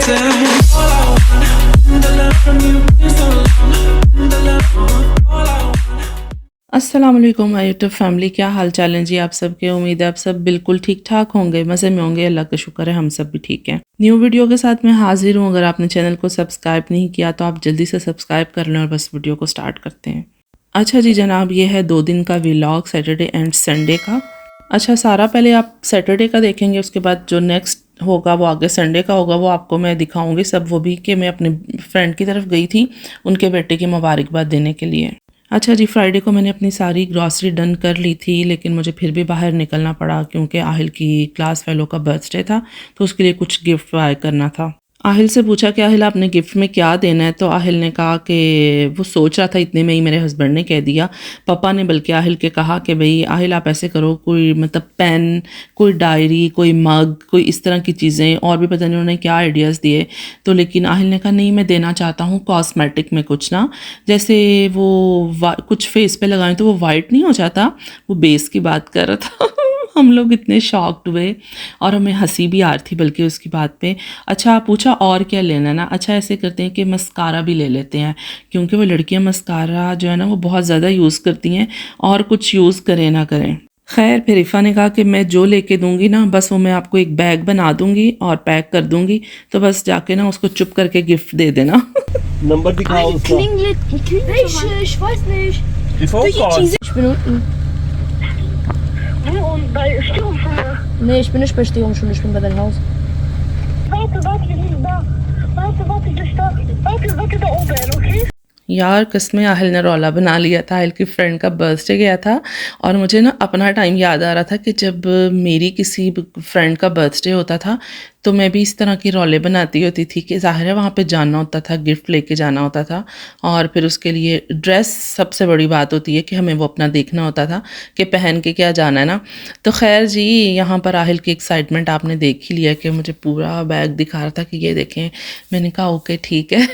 said all I want, the love from you is so long, the love all I want. अस्सलाम वालेकुम my YouTube family, क्या हाल चाल है जी आप सबके। उम्मीद है आप सब बिल्कुल ठीक ठाक होंगे, मज़े में होंगे। अल्लाह का शुक्र है हम सब भी ठीक हैं। न्यू वीडियो के साथ मैं हाजिर हूँ। अगर आपने चैनल को सब्सक्राइब नहीं किया तो आप जल्दी से सब्सक्राइब कर लें और बस वीडियो को स्टार्ट करते हैं। अच्छा जी जनाब, ये है 2 दिन का व्लॉग, सैटरडे एंड संडे का। अच्छा सारा पहले आप सैटरडे का देखेंगे, उसके बाद जो नेक्स्ट होगा वो आगे संडे का होगा, वो आपको मैं दिखाऊंगी सब। वो भी कि मैं अपने फ्रेंड की तरफ गई थी उनके बेटे की मुबारकबाद देने के लिए। अच्छा जी, फ्राइडे को मैंने अपनी सारी ग्रॉसरी डन कर ली थी, लेकिन मुझे फिर भी बाहर निकलना पड़ा क्योंकि आहिल की क्लास फेलो का बर्थडे था, तो उसके लिए कुछ गिफ्ट बाय करना था। आहिल से पूछा कि आहिल आपने गिफ्ट में क्या देना है, तो आहिल ने कहा कि वो सोच रहा था, इतने में ही मेरे हस्बैंड ने कह दिया, पापा ने बल्कि आहिल के कहा कि भाई आहिल आप ऐसे करो, कोई मतलब पेन, कोई डायरी, कोई मग, कोई इस तरह की चीज़ें, और भी पता नहीं उन्होंने क्या आइडियाज़ दिए। तो लेकिन आहिल ने कहा नहीं मैं देना चाहता हूँ कॉस्मेटिक में कुछ ना, जैसे वो कुछ फेस पे लगाएं तो वो वाइट नहीं हो जाता, वो बेस की बात कर रहा था। हम लोग इतने शॉक्ड हुए और हमें हंसी भी आ रही थी बल्कि उसकी बात पे। अच्छा पूछा और क्या लेना है ना, अच्छा ऐसे करते हैं कि मस्कारा भी ले लेते हैं, क्योंकि वो लड़कियां मस्कारा जो है ना वो बहुत ज़्यादा यूज़ करती हैं, और कुछ यूज़ करें ना करें। खैर फिर इफ़ा ने कहा कि मैं जो लेके दूंगी ना बस वो मैं आपको एक बैग बना दूंगी और पैक कर दूंगी, तो बस जाके ना उसको चुप करके गिफ्ट दे देना। Number दिखाओ उसका। Ich weiß nicht. Die Vorfahrt. Ich bin unten. Wo? Und bei Sturmschule? Nee, ich bin nicht bei Stehumschule, ich bin bei deinem Haus. Warte, wir sind da. Warte, das da. Warte da oben, okay? यार कसमें आहिल ने रौला बना लिया था। आहिल की friend का birthday गया था और मुझे ना अपना टाइम याद आ रहा था कि जब मेरी किसी फ्रेंड का बर्थडे होता था तो मैं भी इस तरह की रौले बनाती होती थी कि ज़ाहिर है वहाँ पे जाना होता था, गिफ्ट लेके जाना होता था, और फिर उसके लिए ड्रेस सबसे बड़ी बात होती है कि हमें वो अपना देखना होता था कि पहन के क्या जाना है ना। तो खैर जी, यहाँ पर आहिल की एक्साइटमेंट आपने देख ही लिया कि मुझे पूरा बैग दिखा रहा था कि ये देखें। मैंने कहा ओके ठीक है।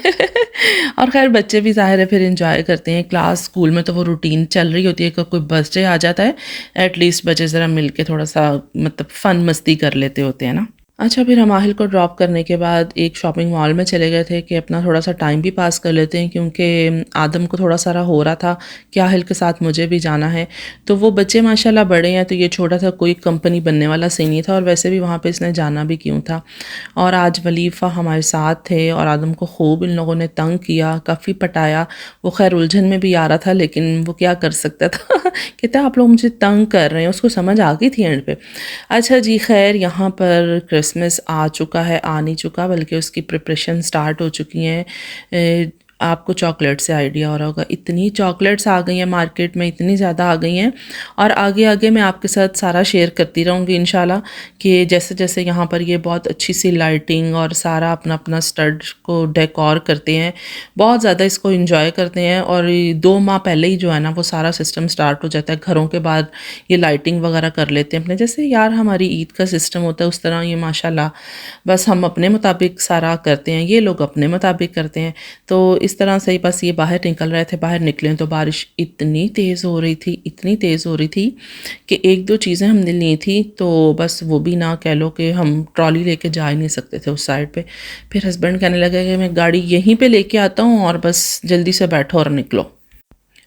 और खैर बच्चे भी ज़ाहिर है फिर इंजॉय करते हैं। क्लास स्कूल में तो वो रूटीन चल रही होती है कि कोई बर्थडे आ जाता है, एटलीस्ट बच्चे ज़रा मिल के थोड़ा सा मतलब फ़न मस्ती कर लेते होते हैं ना। अच्छा फिर हम आहिल को ड्रॉप करने के बाद एक शॉपिंग मॉल में चले गए थे कि अपना थोड़ा सा टाइम भी पास कर लेते हैं, क्योंकि आदम को थोड़ा सारा हो रहा था कि आहिल के साथ मुझे भी जाना है। तो वो बच्चे माशाल्लाह बड़े हैं, तो ये छोटा था, कोई कंपनी बनने वाला सही नहीं था, और वैसे भी वहाँ पे इसने जाना भी क्यों था। और आज वलीफ़ा हमारे साथ थे और आदम को खूब इन लोगों ने तंग किया, काफ़ी पटाया। वो खैर उलझन में भी आ रहा था, लेकिन वो क्या कर सकता था। कहता आप लोग मुझे तंग कर रहे हैं, उसको समझ आ गई थी एंड पे। अच्छा जी खैर, यहाँ पर क्रिसमस आ चुका है, आ नहीं चुका बल्कि उसकी प्रिपरेशन स्टार्ट हो चुकी हैं। आपको चॉकलेट से आइडिया हो रहा होगा, इतनी चॉकलेट्स आ गई हैं मार्केट में, इतनी ज़्यादा आ गई हैं, और आगे आगे मैं आपके साथ सारा शेयर करती रहूँगी इंशाल्लाह कि जैसे जैसे यहाँ पर ये बहुत अच्छी सी लाइटिंग और सारा अपना अपना स्टड को डेकोर करते हैं, बहुत ज़्यादा इसको इंजॉय करते हैं। और 2 माह पहले ही जो है ना वो सारा सिस्टम स्टार्ट हो जाता है, घरों के बाद ये लाइटिंग वगैरह कर लेते हैं अपने, जैसे यार हमारी ईद का सिस्टम होता है उस तरह ये माशाल्लाह बस हम अपने मुताबिक सारा करते हैं, ये लोग अपने मुताबिक करते हैं। तो इस तरह से बस ये बाहर निकल रहे थे, बाहर निकले तो बारिश इतनी तेज़ हो रही थी, इतनी तेज़ हो रही थी कि 1-2 चीज़ें हमने ली थी तो बस वो भी ना कह लो कि हम ट्रॉली लेके जा ही नहीं सकते थे उस साइड पे। फिर हस्बैंड कहने लगे कि मैं गाड़ी यहीं पे लेके आता हूँ और बस जल्दी से बैठो और निकलो।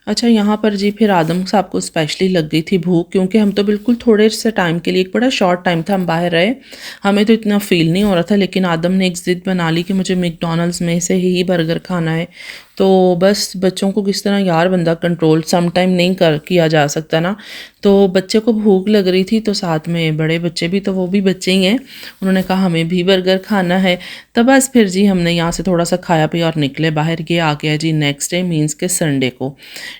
अच्छा यहाँ पर जी फिर आदम साहब को स्पेशली लग गई थी भूख, क्योंकि हम तो बिल्कुल थोड़े से टाइम के लिए, एक बड़ा शॉर्ट टाइम था हम बाहर रहे, हमें तो इतना फील नहीं हो रहा था, लेकिन आदम ने एक ज़िद बना ली कि मुझे मैकडॉनल्ड्स में से ही बर्गर खाना है। तो बस बच्चों को किस तरह यार बंदा कंट्रोल सम टाइम नहीं किया जा सकता ना। तो बच्चे को भूख लग रही थी, तो साथ में बड़े बच्चे भी, तो वो भी बच्चे ही हैं, उन्होंने कहा हमें भी बर्गर खाना है। तो बस फिर जी हमने यहाँ से थोड़ा सा खाया पिया और निकले बाहर। ये आ गया जी नेक्स्ट डे, मीन्स के संडे को।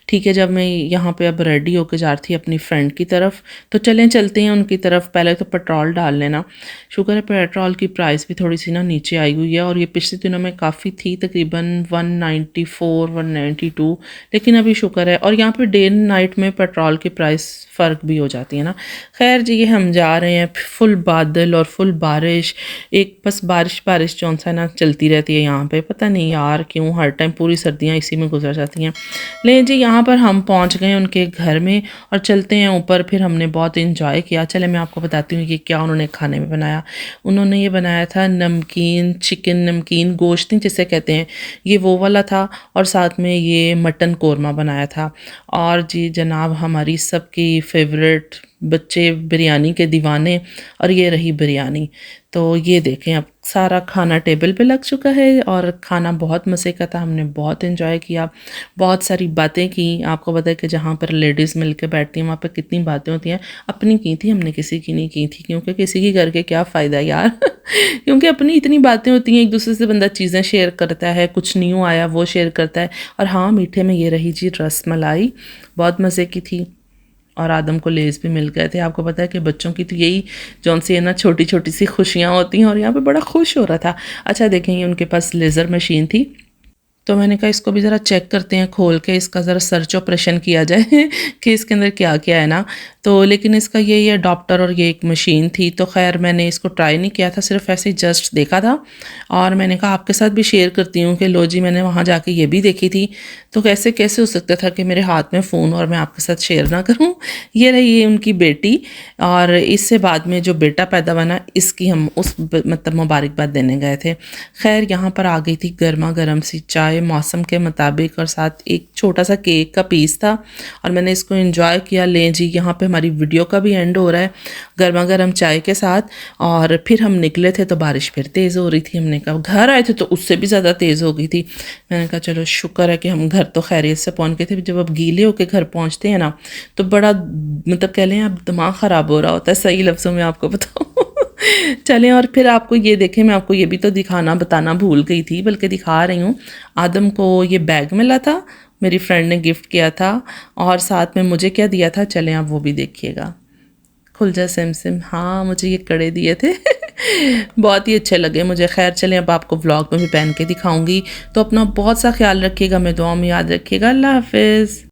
ठीक है, जब मैं यहाँ पे अब रेडी होकर जा रही थी अपनी फ्रेंड की तरफ, तो चलते हैं उनकी तरफ। पहले तो पेट्रोल डाल लेना, शुक्र है पेट्रोल की प्राइस भी थोड़ी सी ना नीचे आई हुई है, और ये पिछले दिनों में काफ़ी थी, तकरीबन 195 194 192, लेकिन अभी शुक्र है। और यहाँ पे डे नाइट में पेट्रोल की प्राइस फ़र्क भी हो जाती है ना। खैर जी, ये हम जा रहे हैं, फुल बादल और फुल बारिश, एक बस बारिश बारिश जौन सा ना चलती रहती है यहाँ पे, पता नहीं यार क्यों हर टाइम पूरी सर्दियाँ इसी में गुजर जाती हैं। लेकिन जी यहाँ पर हम पहुँच गए उनके घर में और चलते हैं ऊपर। फिर हमने बहुत इंजॉय किया। चले मैं आपको बताती हूँ कि क्या उन्होंने खाने में बनाया। उन्होंने ये बनाया था नमकीन चिकन, नमकीन गोश्त जिसे कहते हैं, ये वो वाला था, और साथ में ये मटन कोरमा बनाया था। और जी जनाब, हमारी सबकी फेवरेट, बच्चे बिरयानी के दीवाने, और ये रही बिरयानी। तो ये देखें, अब सारा खाना टेबल पे लग चुका है और खाना बहुत मज़े का था। हमने बहुत एंजॉय किया, बहुत सारी बातें की। आपको पता है कि जहाँ पर लेडीज़ मिल के बैठती हैं वहाँ पर कितनी बातें होती हैं। अपनी की थी हमने, किसी की नहीं की थी, क्योंकि किसी की करके क्या फ़ायदा यार क्योंकि अपनी इतनी बातें होती हैं, एक दूसरे से बंदा चीज़ें शेयर करता है, कुछ न्यू आया वो शेयर करता है। और हाँ, मीठे में ये रही जी रसमलाई, बहुत मज़े की थी। और आदम को लेज़ भी मिल गए थे। आपको पता है कि बच्चों की तो यही जौन सी है ना छोटी छोटी सी खुशियाँ होती हैं, और यहाँ पे बड़ा खुश हो रहा था। अच्छा देखेंगे, उनके पास लेज़र मशीन थी, तो मैंने कहा इसको भी ज़रा चेक करते हैं, खोल के इसका ज़रा सर्च ऑपरेशन किया जाए कि इसके अंदर क्या क्या है ना। तो लेकिन इसका ये अडॉप्टर और ये एक मशीन थी, तो खैर मैंने इसको ट्राई नहीं किया था, सिर्फ ऐसे ही जस्ट देखा था। और मैंने कहा आपके साथ भी शेयर करती हूँ कि लो जी, मैंने वहाँ जाके ये भी देखी थी। तो कैसे कैसे हो सकता था कि मेरे हाथ में फ़ोन और मैं आपके साथ शेयर ना करूँ। ये रही ये उनकी बेटी, और इससे बाद में जो बेटा पैदा हुआ ना, इसकी हम उस मतलब मुबारकबाद देने गए थे। खैर यहाँ पर आ गई थी गर्मा गर्म सी चाय मौसम के मुताबिक, और साथ एक छोटा सा केक का पीस था, और मैंने इसको एंजॉय किया। लें जी, यहाँ पे हमारी वीडियो का भी एंड हो रहा है गर्मा गर्म चाय के साथ। और फिर हम निकले थे तो बारिश फिर तेज़ हो रही थी। हमने कहा घर आए थे तो उससे भी ज़्यादा तेज़ हो गई थी। मैंने कहा चलो शुक्र है कि हम घर तो खैरियत से पहुँच गए थे। जब अब गीले होकर घर पहुँचते हैं ना, तो बड़ा मतलब कह लें अब दिमाग ख़राब हो रहा होता है, सही लफ्ज़ों में आपको बताऊँ चलें, और फिर आपको ये देखें, मैं आपको ये भी तो दिखाना बताना भूल गई थी, बल्कि दिखा रही हूँ। आदम को ये बैग मिला था, मेरी फ्रेंड ने गिफ्ट किया था, और साथ में मुझे क्या दिया था, चलें आप वो भी देखिएगा। खुल जा सिम सिम, हाँ मुझे ये कड़े दिए थे बहुत ही अच्छे लगे मुझे। खैर चलें, अब आपको व्लॉग में भी पहन के दिखाऊंगी। तो अपना बहुत सा ख्याल रखिएगा, मैं दुआ में याद रखिएगा। अल्लाह हाफिज़।